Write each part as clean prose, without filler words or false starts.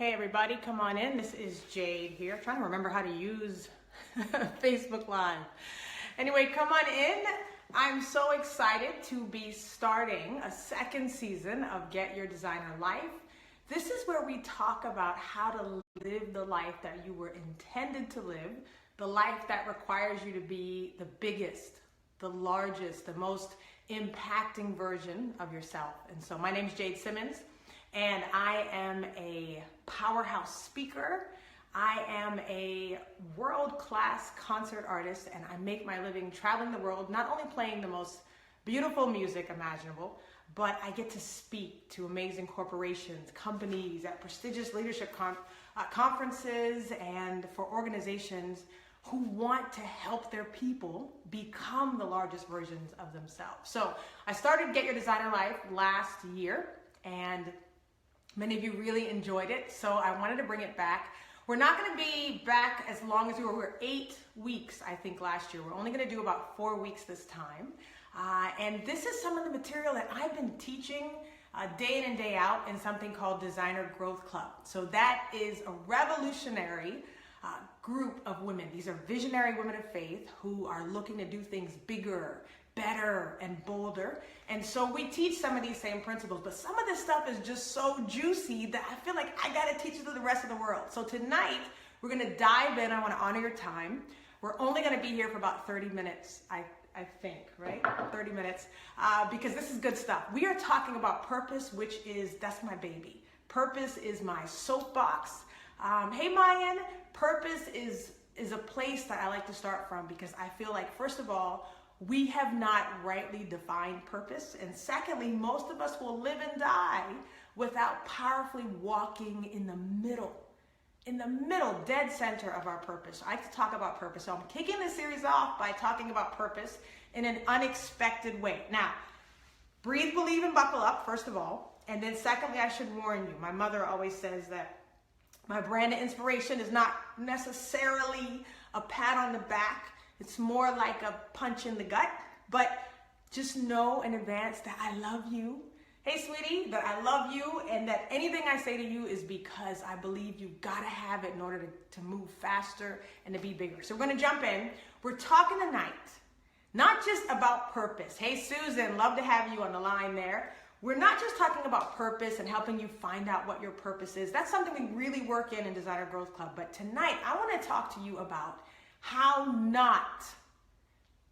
Hey everybody, come on in. This is Jade here. I'm trying to remember how to use Facebook Live. Anyway, come on in. I'm so excited to be starting a second season of Get Your Designer Life. This is where we talk about how to live the life that you were intended to live, the life that requires you to be the biggest, the largest, the most impacting version of yourself. And so my name is Jade Simmons. And I am a powerhouse speaker. I am a world-class concert artist, and I make my living traveling the world, not only playing the most beautiful music imaginable, but I get to speak to amazing corporations, companies, at prestigious leadership conferences, and for organizations who want to help their people become the largest versions of themselves. So I started Get Your Designer Life last year, and many of you really enjoyed it, so I wanted to bring it back. We're not going to be back as long as we were. We were 8 weeks, I think, last year. We're only going to do about 4 weeks this time. And this is some of the material that I've been teaching day in and day out in something called Designer Growth Club. So that is a revolutionary group of women. These are visionary women of faith who are looking to do things bigger, better, and bolder. And so we teach some of these same principles, but some of this stuff is just so juicy that I feel like I gotta teach it to the rest of the world. So tonight, we're gonna dive in. I wanna honor your time. We're only gonna be here for about 30 minutes, I think, right? 30 minutes, because this is good stuff. We are talking about purpose, that's my baby. Purpose is my soapbox. Hey, Mayan, purpose is a place that I like to start from because I feel like, first of all, we have not rightly defined purpose. And secondly, most of us will live and die without powerfully walking in the middle, dead center of our purpose. I like to talk about purpose. So I'm kicking this series off by talking about purpose in an unexpected way. Now, breathe, believe, and buckle up, first of all. And then secondly, I should warn you. My mother always says that my brand of inspiration is not necessarily a pat on the back. It's more like a punch in the gut, but just know in advance that I love you. Hey, sweetie, that I love you and that anything I say to you is because I believe you've got to have it in order to move faster and to be bigger. So we're going to jump in. We're talking tonight, not just about purpose. Hey, Susan, love to have you on the line there. We're not just talking about purpose and helping you find out what your purpose is. That's something we really work in Designer Growth Club. But tonight, I want to talk to you about how not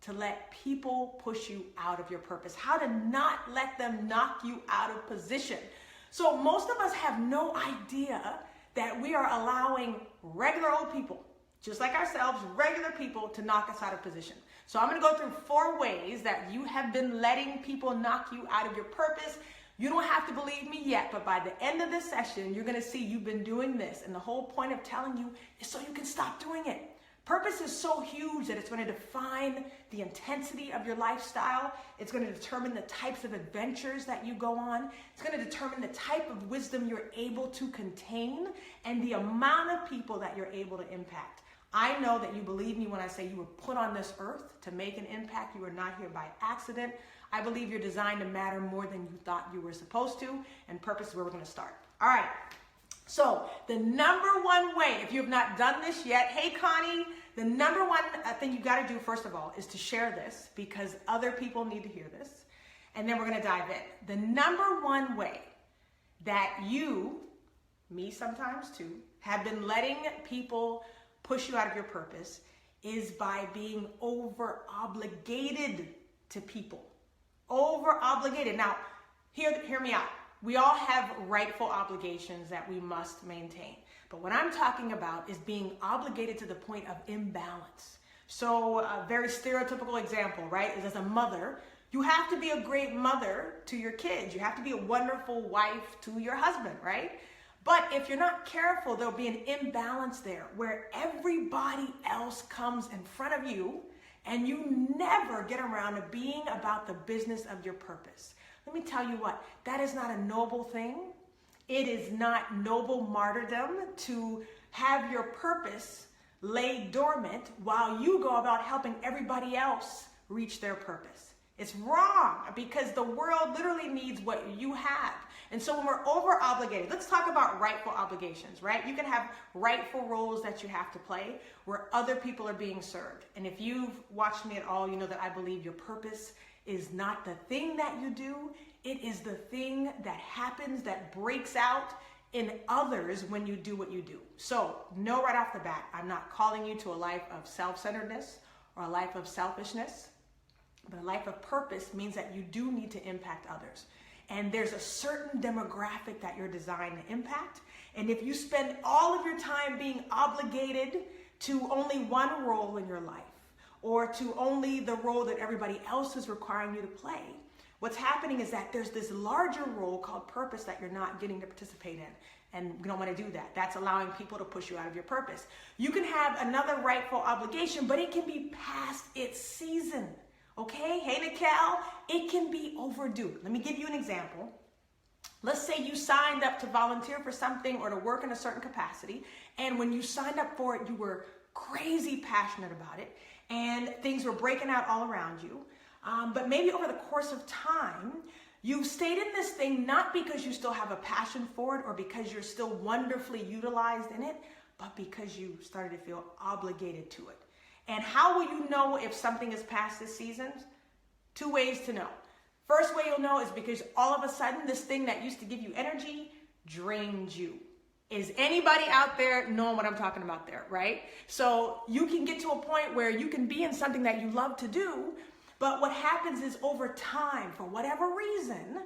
to let people push you out of your purpose, how to not let them knock you out of position. So most of us have no idea that we are allowing regular old people, just like ourselves, regular people, to knock us out of position. So I'm going to go through 4 ways that you have been letting people knock you out of your purpose. You don't have to believe me yet, but by the end of this session, you're going to see you've been doing this. And the whole point of telling you is so you can stop doing it. Purpose is so huge that it's going to define the intensity of your lifestyle. It's going to determine the types of adventures that you go on. It's going to determine the type of wisdom you're able to contain and the amount of people that you're able to impact. I know that you believe me when I say you were put on this earth to make an impact. You are not here by accident. I believe you're designed to matter more than you thought you were supposed to, and purpose is where we're going to start. All right. So the number one way, if you have not done this yet, hey Connie, the number one thing you got to do, first of all, is to share this because other people need to hear this. And then we're going to dive in. The number one way that you, me sometimes too, have been letting people push you out of your purpose is by being over-obligated to people. Over-obligated. Now, hear me out. We all have rightful obligations that we must maintain. But what I'm talking about is being obligated to the point of imbalance. So a very stereotypical example, right, is as a mother, you have to be a great mother to your kids. You have to be a wonderful wife to your husband, right? But if you're not careful, there'll be an imbalance there where everybody else comes in front of you and you never get around to being about the business of your purpose. Let me tell you what, that is not a noble thing. It is not noble martyrdom to have your purpose lay dormant while you go about helping everybody else reach their purpose. It's wrong because the world literally needs what you have. And so when we're over obligated, let's talk about rightful obligations, right? You can have rightful roles that you have to play where other people are being served. And if you've watched me at all, you know that I believe your purpose is not the thing that you do. It is the thing that happens, that breaks out in others when you do what you do. So know right off the bat, I'm not calling you to a life of self-centeredness or a life of selfishness, but a life of purpose means that you do need to impact others. And there's a certain demographic that you're designed to impact. And if you spend all of your time being obligated to only one role in your life, or to only the role that everybody else is requiring you to play, what's happening is that there's this larger role called purpose that you're not getting to participate in. And we don't want to do that. That's allowing people to push you out of your purpose. You can have another rightful obligation, but it can be past its season. Okay? Hey, Nikel, it can be overdue. Let me give you an example. Let's say you signed up to volunteer for something or to work in a certain capacity. And when you signed up for it, you were crazy passionate about it. And things were breaking out all around you. But maybe over the course of time, you've stayed in this thing not because you still have a passion for it or because you're still wonderfully utilized in it, but because you started to feel obligated to it. And how will you know if something is past its seasons? Two ways to know. First way you'll know is because all of a sudden this thing that used to give you energy drains you. Is anybody out there knowing what I'm talking about there, right? So you can get to a point where you can be in something that you love to do, but what happens is over time, for whatever reason,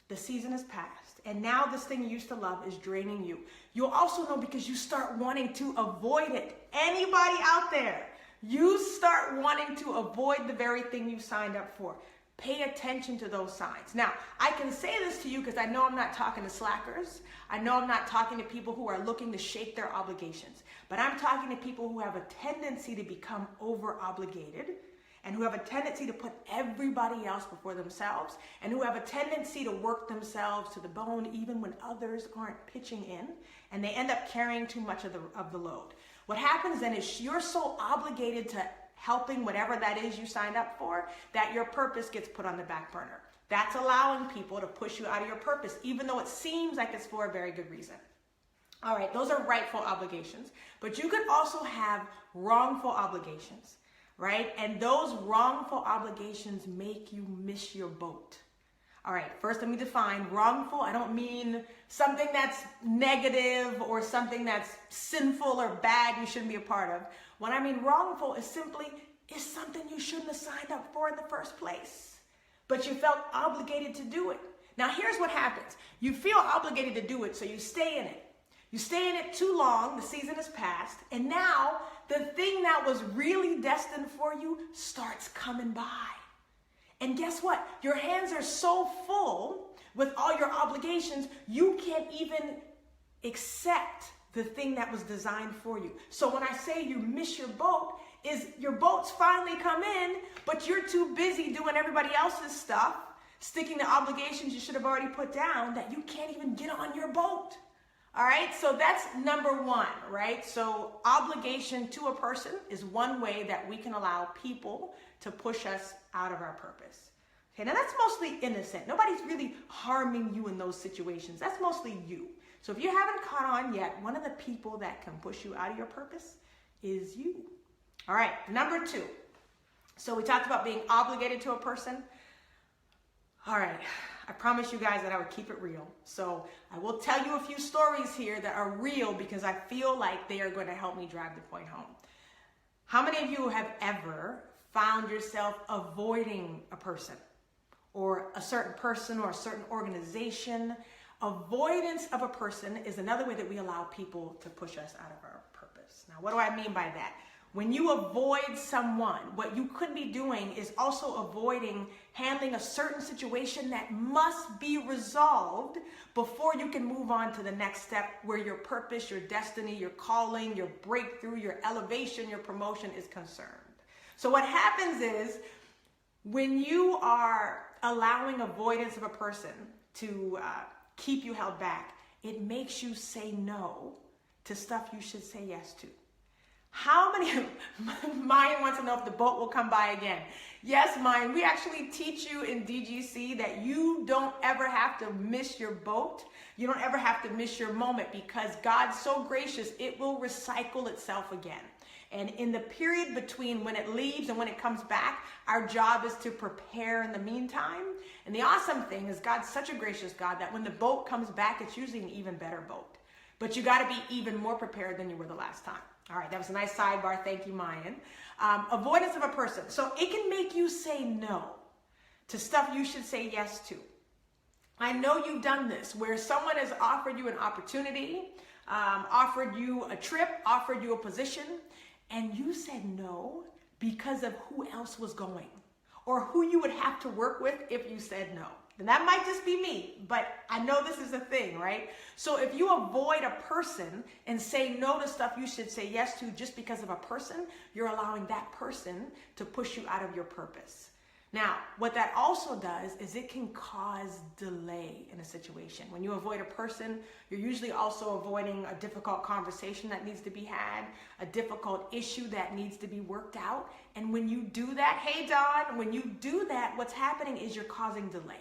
the season has passed. And now this thing you used to love is draining you. You'll also know because you start wanting to avoid it. Anybody out there, you start wanting to avoid the very thing you signed up for. Pay attention to those signs. Now, I can say this to you because I know I'm not talking to slackers. I know I'm not talking to people who are looking to shake their obligations. But I'm talking to people who have a tendency to become over-obligated and who have a tendency to put everybody else before themselves and who have a tendency to work themselves to the bone even when others aren't pitching in, and they end up carrying too much of the load. What happens then is you're so obligated to helping whatever that is you signed up for, that your purpose gets put on the back burner. That's allowing people to push you out of your purpose, even though it seems like it's for a very good reason. All right, those are rightful obligations, but you could also have wrongful obligations, right? And those wrongful obligations make you miss your boat. All right, first let me define wrongful. I don't mean something that's negative or something that's sinful or bad you shouldn't be a part of. What I mean wrongful is simply is something you shouldn't have signed up for in the first place, but you felt obligated to do it. Now here's what happens. You feel obligated to do it, so you stay in it. You stay in it too long, the season has passed, and now the thing that was really destined for you starts coming by. And guess what? Your hands are so full with all your obligations, you can't even accept the thing that was designed for you. So when I say you miss your boat, is your boat's finally come in, but you're too busy doing everybody else's stuff, sticking to obligations you should have already put down, that you can't even get on your boat. All right, so that's number one, right? So obligation to a person is one way that we can allow people to push us out of our purpose. Okay, now that's mostly innocent. Nobody's really harming you in those situations. That's mostly you. So if you haven't caught on yet, one of the people that can push you out of your purpose is you. All right, number two. So we talked about being obligated to a person. All right, I promised you guys that I would keep it real. So I will tell you a few stories here that are real because I feel like they are going to help me drive the point home. How many of you have ever found yourself avoiding a person or a certain organization? Avoidance of a person is another way that we allow people to push us out of our purpose. Now, what do I mean by that? When you avoid someone, what you could be doing is also avoiding handling a certain situation that must be resolved before you can move on to the next step where your purpose, your destiny, your calling, your breakthrough, your elevation, your promotion is concerned. So what happens is when you are allowing avoidance of a person to keep you held back, it makes you say no to stuff you should say yes to. How many, mine wants to know if the boat will come by again. Yes, mine, we actually teach you in DGC that you don't ever have to miss your boat. You don't ever have to miss your moment, because God's so gracious, it will recycle itself again. And in the period between when it leaves and when it comes back, our job is to prepare in the meantime. And the awesome thing is God's such a gracious God that when the boat comes back, it's usually an even better boat. But you got to be even more prepared than you were the last time. All right, that was a nice sidebar. Thank you, Mayan. Avoidance of a person. So it can make you say no to stuff you should say yes to. I know you've done this, where someone has offered you an opportunity, offered you a trip, offered you a position, and you said no because of who else was going or who you would have to work with if you said no. And that might just be me, but I know this is a thing, right? So if you avoid a person and say no to stuff you should say yes to just because of a person, you're allowing that person to push you out of your purpose. Now, what that also does is it can cause delay in a situation. When you avoid a person, you're usually also avoiding a difficult conversation that needs to be had, a difficult issue that needs to be worked out. And when you do that, hey Don, when you do that, what's happening is you're causing delay.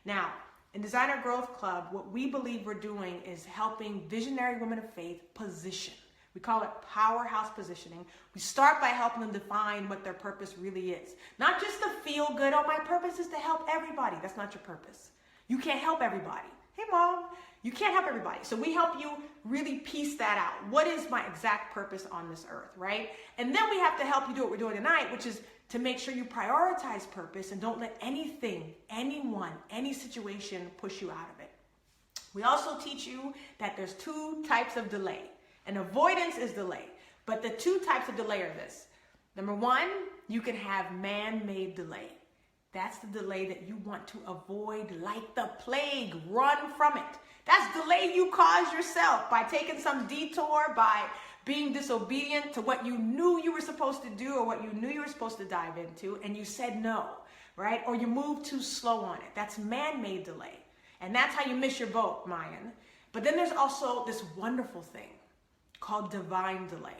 Now, in Designer Growth Club, what we believe we're doing is helping visionary women of faith position. We call it powerhouse positioning. We start by helping them define what their purpose really is. Not just to feel good, oh, my purpose is to help everybody. That's not your purpose. You can't help everybody. Hey, Mom, you can't help everybody. So we help you really piece that out. What is my exact purpose on this earth, right? And then we have to help you do what we're doing tonight, which is to make sure you prioritize purpose and don't let anything, anyone, any situation push you out of it. We also teach you that there's two types of delay. And avoidance is delay. But the two types of delay are this. Number one, you can have man-made delay. That's the delay that you want to avoid like the plague. Run from it. That's delay you cause yourself by taking some detour, by being disobedient to what you knew you were supposed to do or what you knew you were supposed to dive into, and you said no, right? Or you moved too slow on it. That's man-made delay. And that's how you miss your boat, Mayan. But then there's also this wonderful thing called divine delay.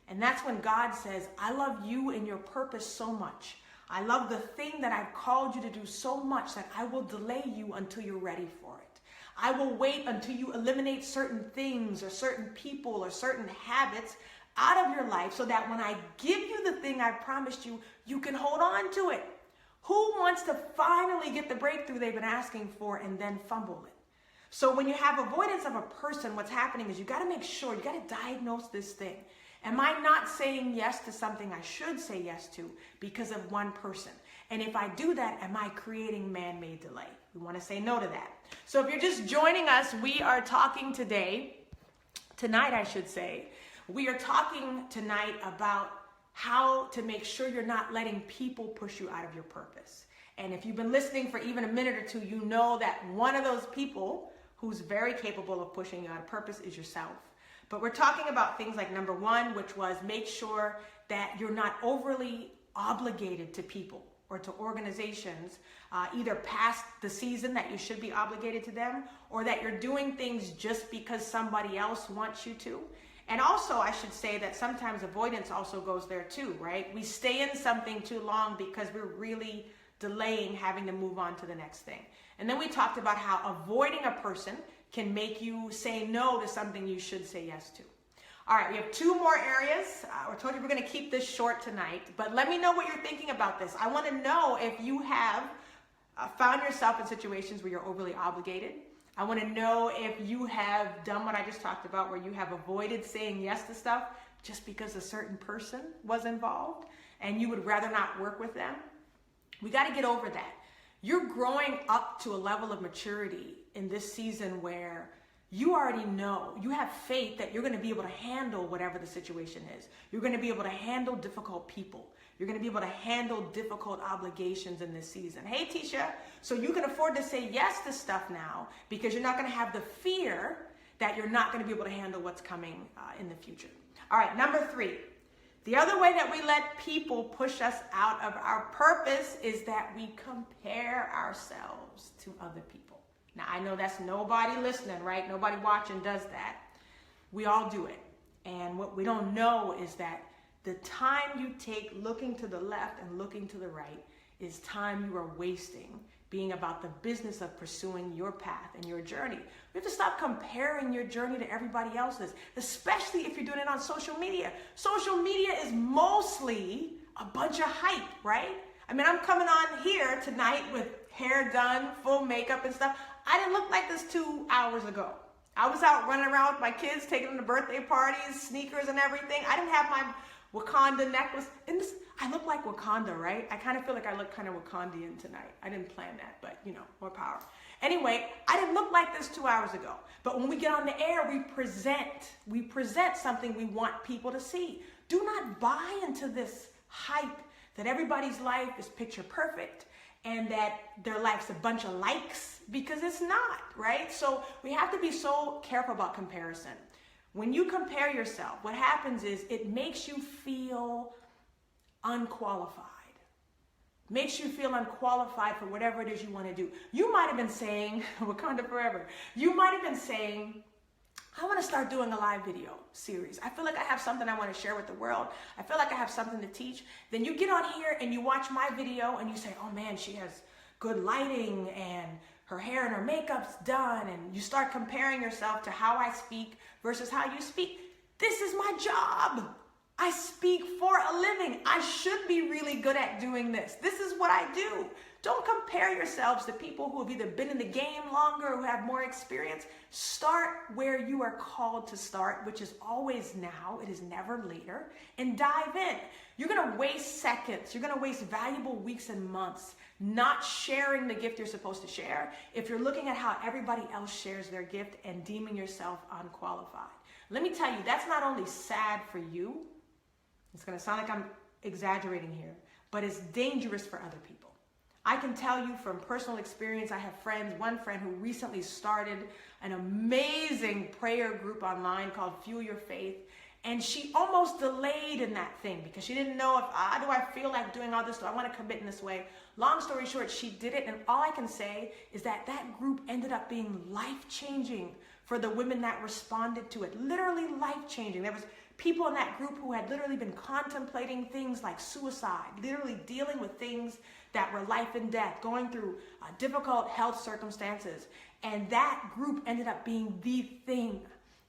And that's when God says, I love you and your purpose so much. I love the thing that I've called you to do so much that I will delay you until you're ready for it. I will wait until you eliminate certain things or certain people or certain habits out of your life so that when I give you the thing I promised you, you can hold on to it. Who wants to finally get the breakthrough they've been asking for and then fumble it? So when you have avoidance of a person, what's happening is you got to make sure, you got to diagnose this thing. Am I not saying yes to something I should say yes to because of one person? And if I do that, am I creating man-made delay? We want to say no to that. So if you're just joining us, we are talking tonight I should say, we are talking tonight about how to make sure you're not letting people push you out of your purpose. And if you've been listening for even a minute or two, you know that one of those people who's very capable of pushing you out of purpose is yourself. But we're talking about things like number one, which was make sure that you're not overly obligated to people or to organizations, either past the season that you should be obligated to them, or that you're doing things just because somebody else wants you to. And also, I should say that sometimes avoidance also goes there too, right? We stay in something too long because we're really delaying having to move on to the next thing. And then we talked about how avoiding a person can make you say no to something you should say yes to. All right, we have two more areas. I told you we're going to keep this short tonight, but let me know what you're thinking about this. I want to know if you have found yourself in situations where you're overly obligated. I want to know if you have done what I just talked about, where you have avoided saying yes to stuff just because a certain person was involved and you would rather not work with them. We got to get over that. You're growing up to a level of maturity in this season where you already know, you have faith that you're going to be able to handle whatever the situation is. You're going to be able to handle difficult people. You're going to be able to handle difficult obligations in this season. Hey, Tisha, so you can afford to say yes to stuff now because you're not going to have the fear that you're not going to be able to handle what's coming in the future. All right, number three. The other way that we let people push us out of our purpose is that we compare ourselves to other people. Now, I know that's nobody listening, right? Nobody watching does that. We all do it. And what we don't know is that the time you take looking to the left and looking to the right is time you are wasting being about the business of pursuing your path and your journey. We have to stop comparing your journey to everybody else's, especially if you're doing it on social media. Social media is mostly a bunch of hype, right? I mean, I'm coming on here tonight with hair done, full makeup and stuff. I didn't look like this 2 hours ago. I was out running around with my kids, taking them to birthday parties, sneakers and everything. I didn't have my Wakanda necklace. And this, I look like Wakanda, right? I kind of feel like I look kind of Wakandian tonight. I didn't plan that, but you know, more power. Anyway, I didn't look like this 2 hours ago. But when we get on the air, we present something we want people to see. Do not buy into this hype that everybody's life is picture perfect and that their life's a bunch of likes, because it's not, right? So we have to be so careful about comparison. When you compare yourself, what happens is it makes you feel unqualified. Makes you feel unqualified for whatever it is you want to do. You might have been saying, Wakanda forever, you might have been saying, I want to start doing a live video series. I feel like I have something I want to share with the world. I feel like I have something to teach. Then you get on here and you watch my video and you say, oh man, she has good lighting and her hair and her makeup's done. And you start comparing yourself to how I speak versus how you speak. This is my job. I speak for a living. I should be really good at doing this. This is what I do. Don't compare yourselves to people who have either been in the game longer or who have more experience. Start where you are called to start, which is always now. It is never later. And dive in. You're going to waste seconds. You're going to waste valuable weeks and months not sharing the gift you're supposed to share if you're looking at how everybody else shares their gift and deeming yourself unqualified. Let me tell you, that's not only sad for you. It's going to sound like I'm exaggerating here, but it's dangerous for other people. I can tell you from personal experience, I have friends, one friend who recently started an amazing prayer group online called Fuel Your Faith. And she almost delayed in that thing because she didn't know if, do I feel like doing all this? Do I want to commit in this way? Long story short, she did it. And all I can say is that that group ended up being life-changing for the women that responded to it. Literally life-changing. There was people in that group who had literally been contemplating things like suicide, literally dealing with things that were life and death, going through difficult health circumstances. And that group ended up being the thing,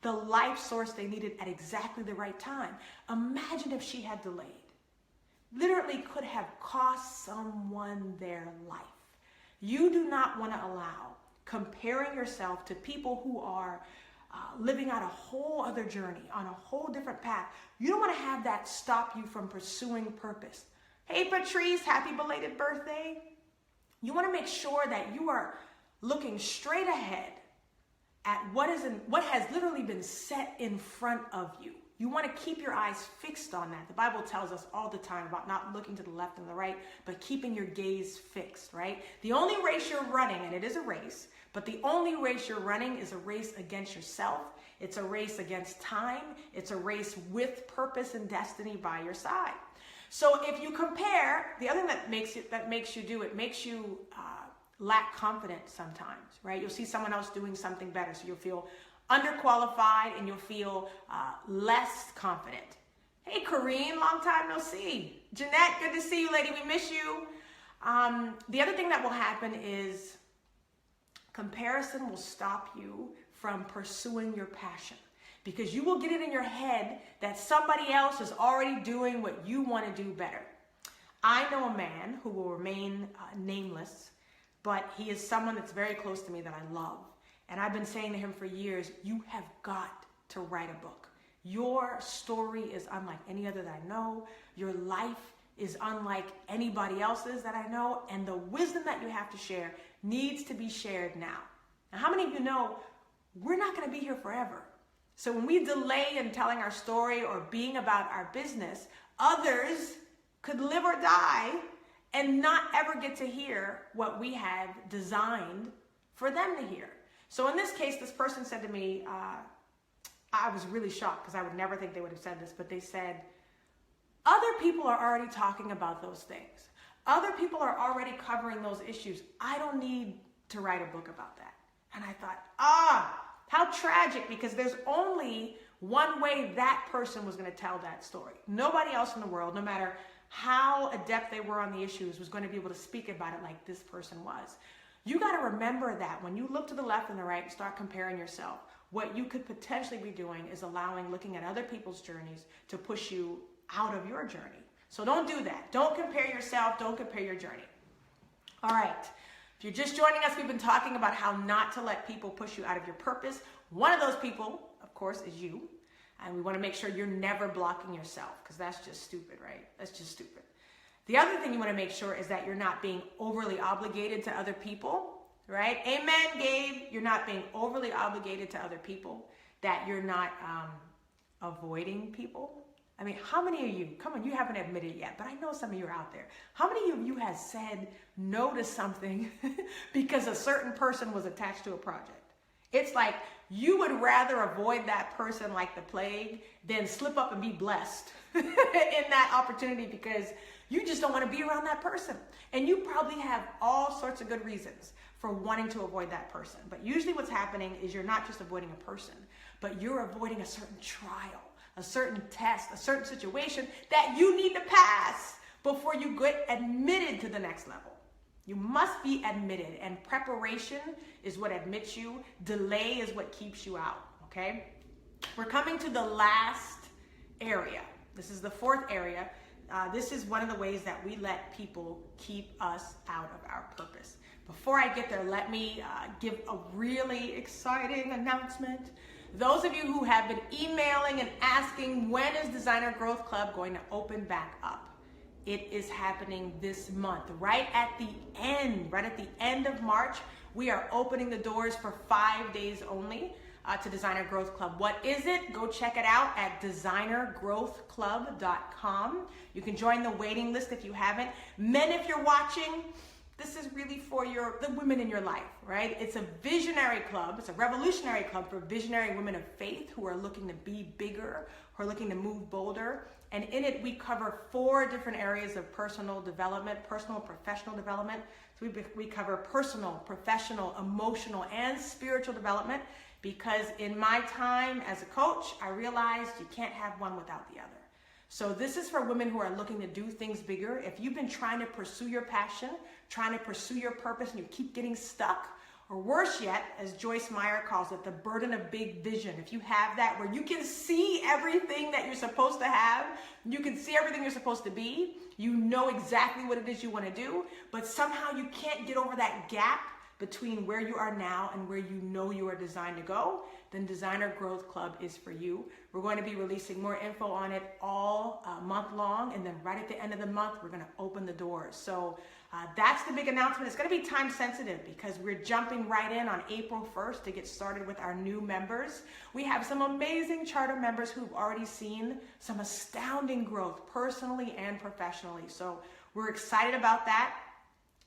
the life source they needed at exactly the right time. Imagine if she had delayed. Literally could have cost someone their life. You do not want to allow comparing yourself to people who are living out a whole other journey, on a whole different path. You don't want to have that stop you from pursuing purpose. Hey, Patrice, happy belated birthday. You want to make sure that you are looking straight ahead at what has literally been set in front of you. You want to keep your eyes fixed on that. The Bible tells us all the time about not looking to the left and the right, but keeping your gaze fixed, right? The only race you're running, and it is a race, but the only race you're running is a race against yourself. It's a race against time. It's a race with purpose and destiny by your side. So if you compare, the other thing that makes you lack confidence sometimes, right? You'll see someone else doing something better, so you'll feel underqualified and you'll feel less confident. Hey, Corrine, long time no see. Jeanette, good to see you, lady. We miss you. The other thing that will happen is comparison will stop you from pursuing your passion, because you will get it in your head that somebody else is already doing what you want to do better. I know a man who will remain nameless, but he is someone that's very close to me that I love. And I've been saying to him for years, you have got to write a book. Your story is unlike any other that I know. Your life is unlike anybody else's that I know. And the wisdom that you have to share needs to be shared now. Now, how many of you know we're not going to be here forever? So when we delay in telling our story or being about our business, others could live or die and not ever get to hear what we have designed for them to hear. So in this case, this person said to me, I was really shocked because I would never think they would have said this, but they said, other people are already talking about those things. Other people are already covering those issues. I don't need to write a book about that. And I thought, how tragic, because there's only one way that person was going to tell that story. Nobody else in the world, no matter how adept they were on the issues, was going to be able to speak about it like this person was. You got to remember that when you look to the left and the right and start comparing yourself, what you could potentially be doing is looking at other people's journeys to push you out of your journey. So don't do that. Don't compare yourself. Don't compare your journey. All right. If you're just joining us, we've been talking about how not to let people push you out of your purpose. One of those people, of course, is you. And we want to make sure you're never blocking yourself, because that's just stupid, right? That's just stupid. The other thing you want to make sure is that you're not being overly obligated to other people, right? Amen, Gabe. You're not being overly obligated to other people, that you're not avoiding people. I mean, how many of you, come on, you haven't admitted it yet, but I know some of you are out there. How many of you have said no to something because a certain person was attached to a project? It's like you would rather avoid that person like the plague than slip up and be blessed in that opportunity, because you just don't want to be around that person. And you probably have all sorts of good reasons for wanting to avoid that person. But usually what's happening is you're not just avoiding a person, but you're avoiding a certain trial, a certain test, a certain situation that you need to pass before you get admitted to the next level. You must be admitted, and preparation is what admits you. Delay is what keeps you out, okay? We're coming to the last area. This is the fourth area. This is one of the ways that we let people keep us out of our purpose. Before I get there, let me give a really exciting announcement. Those of you who have been emailing and asking, when is Designer Growth Club going to open back up? It is happening this month, right at the end of March. We are opening the doors for 5 days only to Designer Growth Club. What is it? Go check it out at designergrowthclub.com. You can join the waiting list if you haven't. Men, if you're watching, this is really for the women in your life, right? It's a visionary club. It's a revolutionary club for visionary women of faith who are looking to be bigger, who are looking to move bolder. And in it, we cover 4 different areas of personal development, personal and professional development. So we cover personal, professional, emotional, and spiritual development, because in my time as a coach, I realized you can't have one without the other. So this is for women who are looking to do things bigger. If you've been trying to pursue your passion, trying to pursue your purpose, and you keep getting stuck, or worse yet, as Joyce Meyer calls it, the burden of big vision. If you have that, where you can see everything that you're supposed to have, you can see everything you're supposed to be, you know exactly what it is you want to do, but somehow you can't get over that gap between where you are now and where you know you are designed to go, then Designer Growth Club is for you. We're going to be releasing more info on it all month long, and then right at the end of the month, we're going to open the doors. So that's the big announcement. It's going to be time sensitive because we're jumping right in on April 1st to get started with our new members. We have some amazing charter members who've already seen some astounding growth personally and professionally. So we're excited about that.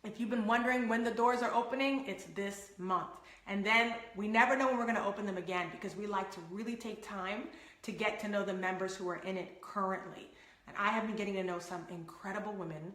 If you've been wondering when the doors are opening, it's this month. And then we never know when we're going to open them again, because we like to really take time to get to know the members who are in it currently. And I have been getting to know some incredible women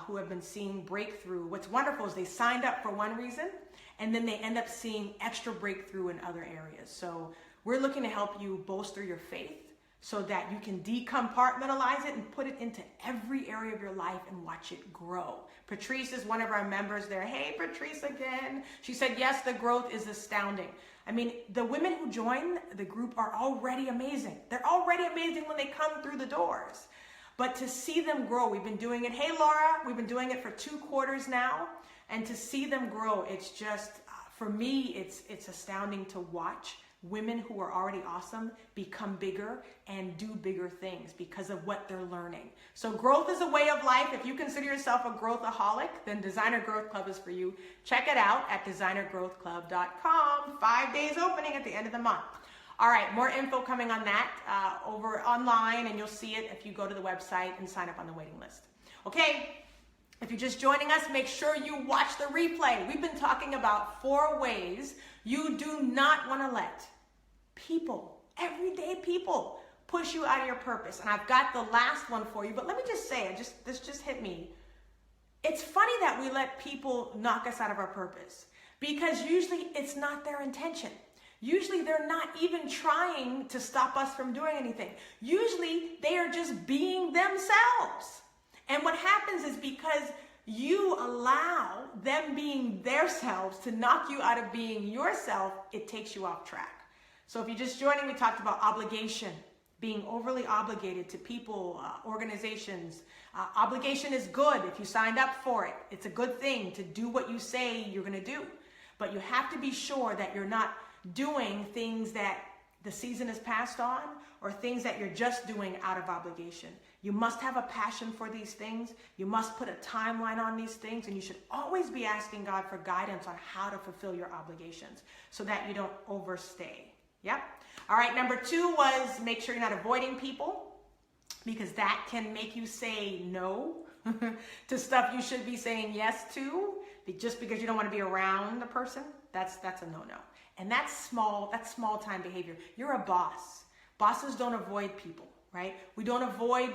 who have been seeing breakthrough. What's wonderful is they signed up for one reason, and then they end up seeing extra breakthrough in other areas. So we're looking to help you bolster your faith so that you can decompartmentalize it and put it into every area of your life and watch it grow. Patrice is one of our members there. Hey, Patrice again. She said, yes, the growth is astounding. I mean, the women who join the group are already amazing. They're already amazing when they come through the doors. But to see them grow, we've been doing it. Hey, Laura, we've been doing it for 2 quarters now. And to see them grow, it's just, for me, it's astounding to watch women who are already awesome become bigger and do bigger things because of what they're learning. So growth is a way of life. If you consider yourself a growthaholic, then Designer Growth Club is for you. Check it out at designergrowthclub.com. 5 days opening at the end of the month. All right, more info coming on that over online, and you'll see it if you go to the website and sign up on the waiting list. Okay, if you're just joining us, make sure you watch the replay. We've been talking about 4 ways you do not want to let people, everyday people, push you out of your purpose. And I've got the last one for you, but let me just say, this just hit me. It's funny that we let people knock us out of our purpose, because usually it's not their intention. Usually they're not even trying to stop us from doing anything. Usually they are just being themselves. And what happens is because you allow them being themselves to knock you out of being yourself, it takes you off track. So if you're just joining, we talked about obligation, being overly obligated to people, organizations. Obligation is good if you signed up for it. It's a good thing to do what you say you're going to do. But you have to be sure that you're not doing things that the season is passed on or things that you're just doing out of obligation. You must have a passion for these things. You must put a timeline on these things, and you should always be asking God for guidance on how to fulfill your obligations so that you don't overstay. Yep. All right, number 2 was make sure you're not avoiding people, because that can make you say no to stuff you should be saying yes to just because you don't want to be around the person. That's a no-no. And that's small time behavior. You're a boss. Bosses don't avoid people, right? We don't avoid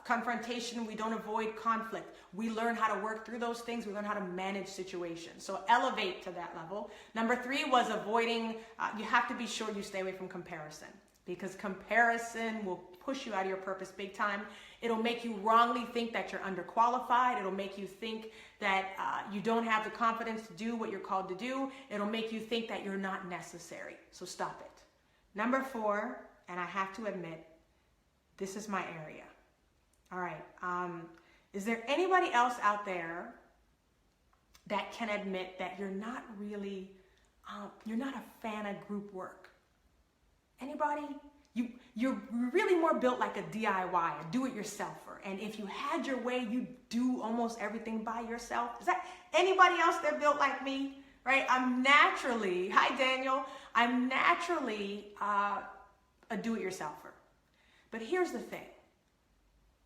confrontation. We don't avoid conflict. We learn how to work through those things. We learn how to manage situations. So elevate to that level. Number 3 was avoiding, you have to be sure you stay away from comparison, because comparison will push you out of your purpose big time. It'll make you wrongly think that you're underqualified. It'll make you think that you don't have the confidence to do what you're called to do. It'll make you think that you're not necessary. So stop it. Number 4, and I have to admit, this is my area. All right. Is there anybody else out there that can admit that you're not really, you're not a fan of group work? Anybody? You're really more built like a DIY, a do-it-yourselfer. And if you had your way, you'd do almost everything by yourself. Is that anybody else that built like me? Right? I'm naturally, hi Daniel, I'm naturally a do-it-yourselfer. But here's the thing.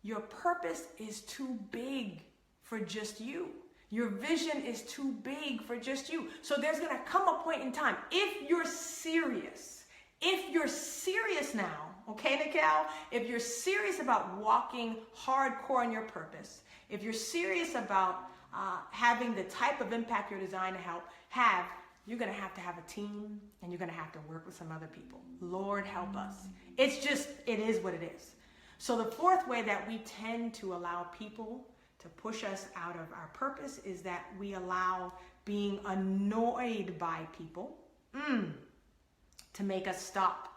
Your purpose is too big for just you. Your vision is too big for just you. So there's going to come a point in time, if you're serious now, okay, Nikhil, if you're serious about walking hardcore on your purpose, if you're serious about having the type of impact you're designed to have, you're going to have a team, and you're going to have to work with some other people. Lord help us. It is what it is. So the 4th way that we tend to allow people to push us out of our purpose is that we allow being annoyed by people to make us stop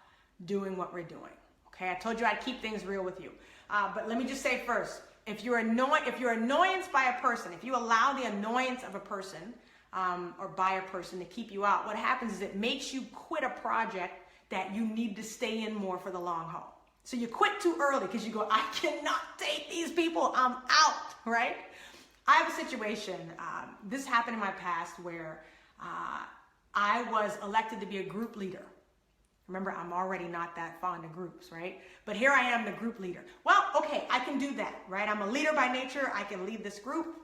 doing what we're doing. Okay, I told you I'd keep things real with you. But let me just say first, if you're annoyanced by a person, if you allow the annoyance of a person or by a person to keep you out, what happens is it makes you quit a project that you need to stay in more for the long haul. So you quit too early because you go, I cannot take these people, I'm out, right? I have a situation, this happened in my past where I was elected to be a group leader. Remember, I'm already not that fond of groups, right? But here I am, the group leader. Well, okay, I can do that, right? I'm a leader by nature. I can lead this group.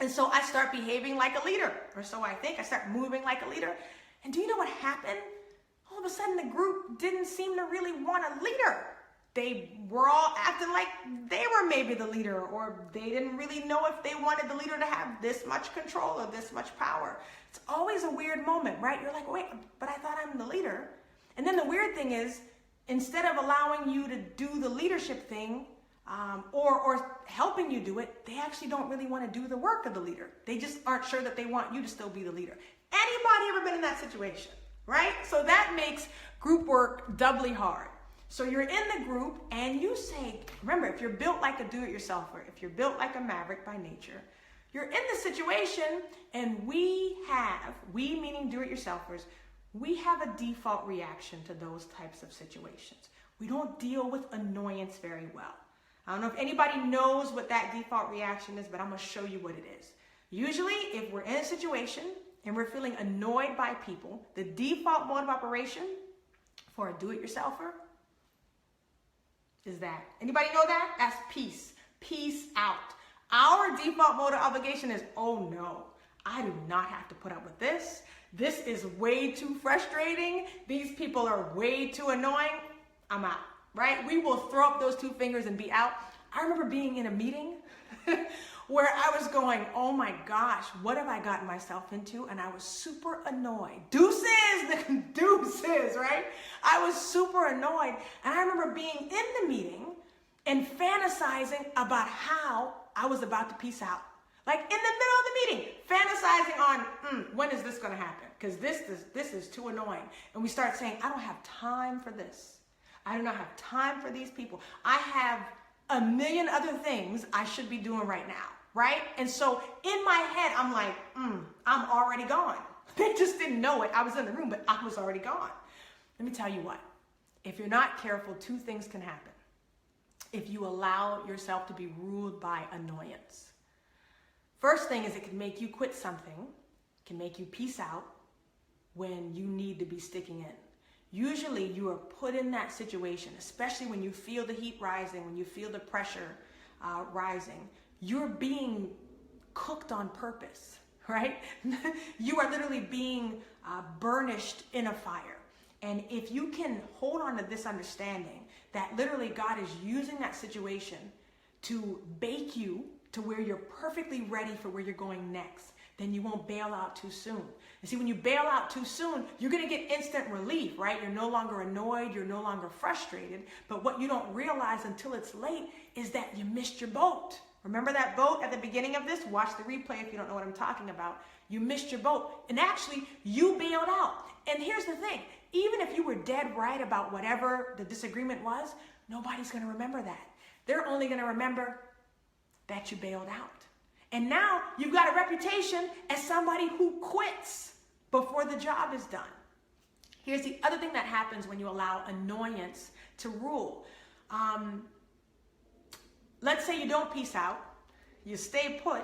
And so I start behaving like a leader, or so I think. I start moving like a leader. And do you know what happened? All of a sudden, the group didn't seem to really want a leader. They were all acting like they were maybe the leader, or they didn't really know if they wanted the leader to have this much control or this much power. It's always a weird moment, right? You're like, wait, but I thought I'm the leader. And then the weird thing is, instead of allowing you to do the leadership thing or helping you do it, they actually don't really want to do the work of the leader. They just aren't sure that they want you to still be the leader. Anybody ever been in that situation, right? So that makes group work doubly hard. So you're in the group and you say, remember, if you're built like a do-it-yourselfer, if you're built like a maverick by nature, you're in the situation, and we meaning do-it-yourselfers, we have a default reaction to those types of situations. We don't deal with annoyance very well. I don't know if anybody knows what that default reaction is, but I'm going to show you what it is. Usually, if we're in a situation and we're feeling annoyed by people, the default mode of operation for a do-it-yourselfer is that. Anybody know that? That's peace. Peace out. Our default mode of obligation is, oh no, I do not have to put up with this. This is way too frustrating. These people are way too annoying. I'm out, right? We will throw up those 2 fingers and be out. I remember being in a meeting where I was going, oh my gosh, what have I gotten myself into? And I was super annoyed. Deuces, sis, right? I was super annoyed. And I remember being in the meeting and fantasizing about how I was about to peace out. Like in the middle of the meeting, fantasizing on, when is this going to happen? Because this is too annoying. And we start saying, I don't have time for this. I do not have time for these people. I have a million other things I should be doing right now, right? And so in my head, I'm like, I'm already gone. They just didn't know it. I was in the room, but I was already gone. Let me tell you what. If you're not careful, two things can happen. If you allow yourself to be ruled by annoyance. First thing is it can make you quit something, can make you peace out when you need to be sticking in. Usually you are put in that situation, especially when you feel the heat rising, when you feel the pressure rising. You're being cooked on purpose, right? You are literally being burnished in a fire. And if you can hold on to this understanding that literally God is using that situation to bake you to where you're perfectly ready for where you're going next, then you won't bail out too soon. And see, when you bail out too soon, you're going to get instant relief, right? You're no longer annoyed. You're no longer frustrated. But what you don't realize until it's late is that you missed your boat. Remember that boat at the beginning of this? Watch the replay if you don't know what I'm talking about. You missed your boat. And actually, you bailed out. And here's the thing. Even if you were dead right about whatever the disagreement was, nobody's going to remember that. They're only going to remember that you bailed out. And now you've got a reputation as somebody who quits before the job is done. Here's the other thing that happens when you allow annoyance to rule. Let's say you don't peace out, you stay put,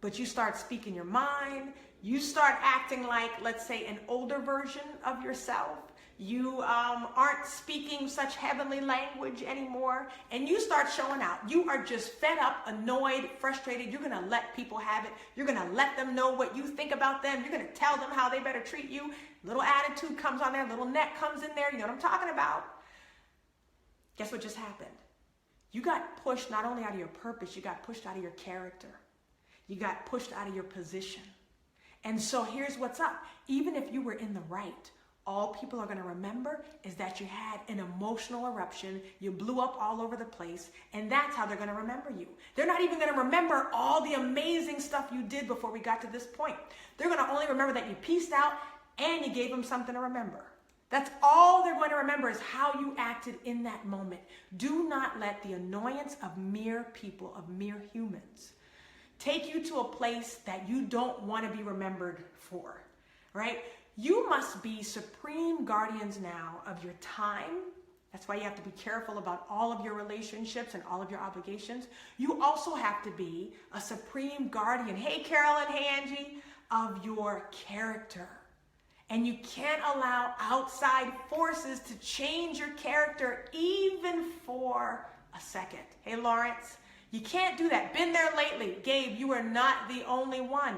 but you start speaking your mind, you start acting like, let's say, an older version of yourself. You aren't speaking such heavenly language anymore, and you start showing out. You are just fed up, annoyed, frustrated. You're going to let people have it. You're going to let them know what you think about them. You're going to tell them how they better treat you. Little attitude comes on there, little neck comes in there. You know what I'm talking about? Guess what just happened? You got pushed not only out of your purpose, you got pushed out of your character. You got pushed out of your position. And so here's what's up. Even if you were in the right, all people are going to remember is that you had an emotional eruption, you blew up all over the place, and that's how they're going to remember you. They're not even going to remember all the amazing stuff you did before we got to this point. They're going to only remember that you peaced out and you gave them something to remember. That's all they're going to remember is how you acted in that moment. Do not let the annoyance of mere people, of mere humans, take you to a place that you don't want to be remembered for, right? You must be supreme guardians now of your time. That's why you have to be careful about all of your relationships and all of your obligations. You also have to be a supreme guardian, hey Carolyn, hey Angie, of your character. And you can't allow outside forces to change your character even for a second. Hey Lawrence, you can't do that. Been there lately. Gabe, you are not the only one.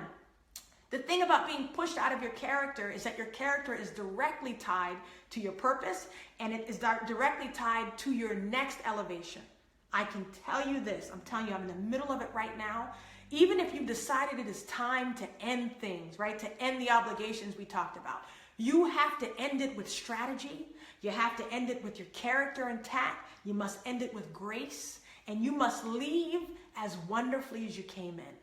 The thing about being pushed out of your character is that your character is directly tied to your purpose, and it is directly tied to your next elevation. I can tell you this. I'm telling you, I'm in the middle of it right now. Even if you've decided it is time to end things, right? To end the obligations we talked about. You have to end it with strategy. You have to end it with your character intact. You must end it with grace. And you must leave as wonderfully as you came in.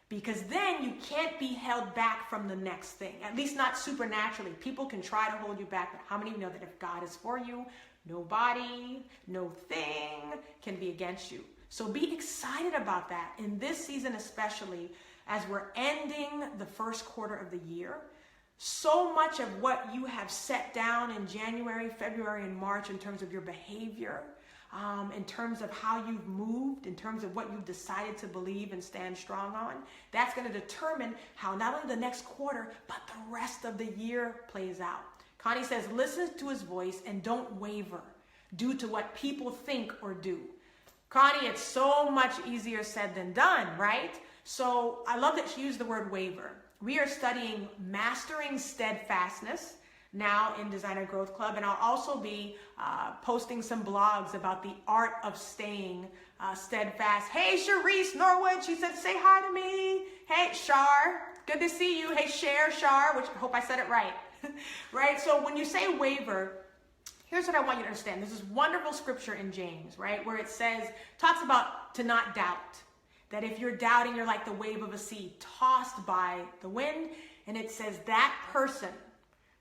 Because then you can't be held back from the next thing, at least not supernaturally. People can try to hold you back, but how many of you know that if God is for you, nobody, no thing can be against you? So be excited about that in this season, especially as we're ending the first quarter of the year. So much of what you have set down in January, February, and March in terms of your behavior, in terms of how you've moved, in terms of what you've decided to believe and stand strong on, that's going to determine how not only the next quarter, but the rest of the year plays out. Connie says, listen to his voice and don't waver due to what people think or do. Connie, it's so much easier said than done, right? So I love that she used the word waver. We are studying Mastering Steadfastness now in Designer Growth Club, and I'll also be posting some blogs about the art of staying steadfast. Hey, Sharice Norwood, she said, say hi to me. Hey, Shar, good to see you. Hey, Shar, which I hope I said it right. right? So when you say waver, here's what I want you to understand. There's this wonderful scripture in James, right, where it says, talks about to not doubt. That if you're doubting, you're like the wave of a sea tossed by the wind. And it says that person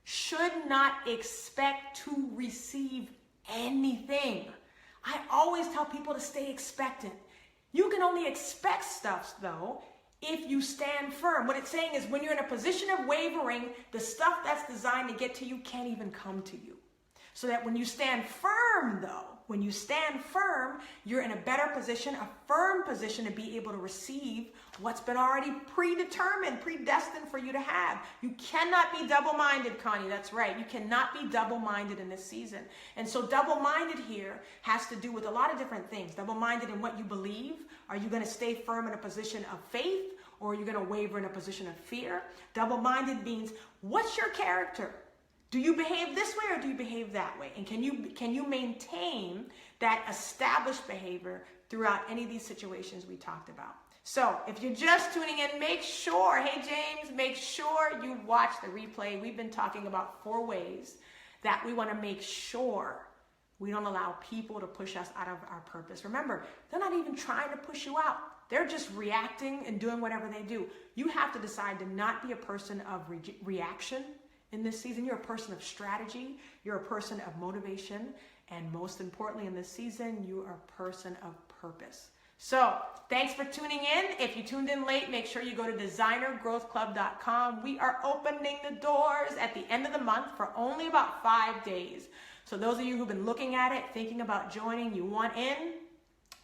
should not expect to receive anything. I always tell people to stay expectant. You can only expect stuff, though, if you stand firm. What it's saying is when you're in a position of wavering, the stuff that's designed to get to you can't even come to you. So that when you stand firm, though, when you stand firm, you're in a better position, a firm position to be able to receive what's been already predetermined, predestined for you to have. You cannot be double-minded, Connie. That's right. You cannot be double-minded in this season. And so double-minded here has to do with a lot of different things. Double-minded in what you believe. Are you going to stay firm in a position of faith, or are you going to waver in a position of fear? Double-minded means, what's your character? Do you behave this way or do you behave that way? And can you maintain that established behavior throughout any of these situations we talked about? So if you're just tuning in, make sure, hey James, make sure you watch the replay. We've been talking about 4 ways that we want to make sure we don't allow people to push us out of our purpose. Remember, they're not even trying to push you out. They're just reacting and doing whatever they do. You have to decide to not be a person of reaction. In this season, you're a person of strategy, you're a person of motivation, and most importantly in this season, you are a person of purpose. So, thanks for tuning in. If you tuned in late, make sure you go to designergrowthclub.com. We are opening the doors at the end of the month for only about 5 days. So those of you who've been looking at it, thinking about joining, you want in,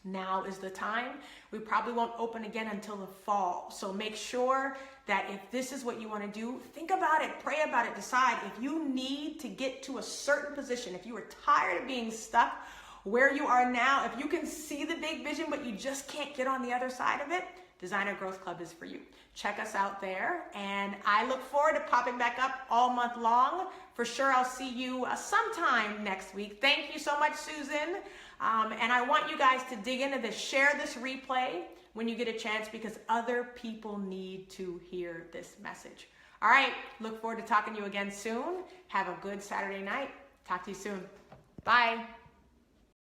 now is the time. We probably won't open again until the fall. So make sure that if this is what you want to do, think about it, pray about it, decide if you need to get to a certain position, if you are tired of being stuck where you are now, if you can see the big vision but you just can't get on the other side of it, Designer Growth Club is for you. Check us out there, and I look forward to popping back up all month long. For sure, I'll see you sometime next week. Thank you so much, Susan. And I want you guys to dig into this. Share this replay when you get a chance because other people need to hear this message. All right, look forward to talking to you again soon. Have a good Saturday night. Talk to you soon. Bye.